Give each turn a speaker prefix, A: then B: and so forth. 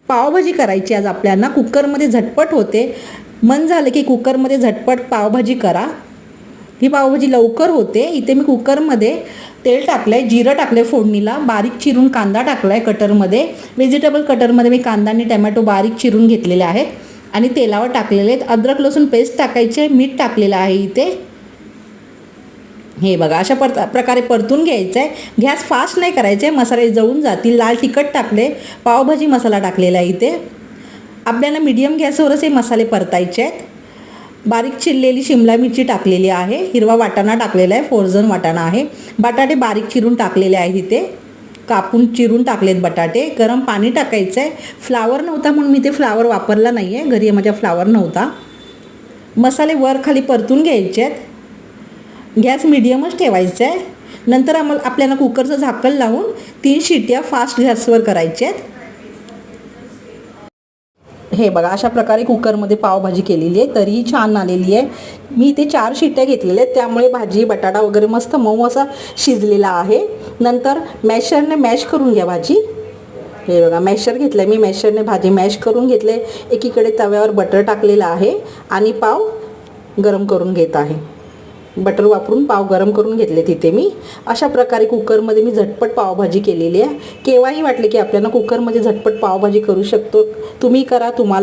A: पावभाजी करायची आज आपल्याला, कुकरमध्ये झटपट होते. मन झालं की कुकरमध्ये झटपट पावभाजी करा. ही पावभाजी लवकर होते. इथे मी कुकरमध्ये तेल टाकलंय, जिरं टाकलंय फोडणीला, बारीक चिरून कांदा टाकलाय कटरमध्ये. व्हेजिटेबल कटरमध्ये मी कांदा आणि टमॅटो बारीक चिरून घेतलेले आहेत आणि तेलावर टाकलेले आहेत. अद्रक लसूण पेस्ट टाकायचे, मीठ टाकलेलं आहे इथे. हे बघा अशा प्रकारे परतून घ्यायचं आहे. गॅस फास्ट नाही करायचे, मसाले जळून जातील. लाल तिखट टाकले, पावभाजी मसाला टाकलेला आहे इथे. आपल्याला मीडियम गॅसवरच हे मसाले परतायचे आहेत. बारीक चिरलेली शिमला मिरची टाकलेली आहे, हिरवा वाटाणा टाकलेला आहे, फोर्जन वाटाणा आहे. बटाटे बारीक चिरून टाकलेले आहेत इथे, कापून चिरून टाकलेत बटाटे. गरम पाणी टाकायचं आहे. फ्लावर नव्हता म्हणून मी ते फ्लावर वापरला नाही आहे, घरी माझ्या फ्लावर नव्हता. मसाले वर खाली परतून घ्यायचे आहेत. गॅस मीडियमच ठेवायचा आहे. नंतर आपल्याला कुकरचं झाकण लावून 3 शिट्ट्या फास्ट गॅसवर करायच्या आहेत. हे बघा अशा प्रकारे कुकरमध्ये पावभाजी केलेली आहे, तरीही छान आलेली आहे. मी इथे 4 शिट्ट्या घेतलेल्या आहेत, त्यामुळे भाजी बटाटा वगैरे मस्त मऊ असा शिजलेला आहे. नंतर मॅशरने मॅश करून घ्या भाजी. हे बघा मॅशर घेतलं आहे मी, मॅशरने भाजी मॅश करून घेतले. एकीकडे तव्यावर बटर टाकलेलं आहे आणि पाव गरम करून घेत आहे. बटर वापरून पाव गरम करून घेतले तिथे मी. अशा प्रकारे कुकरमध्ये मी झटपट पावभाजी केलेली आहे. केव्हाही वाटले की आपल्याला कुकरमध्ये झटपट पावभाजी करू शकतो, तुम्ही करा. तुम्हाला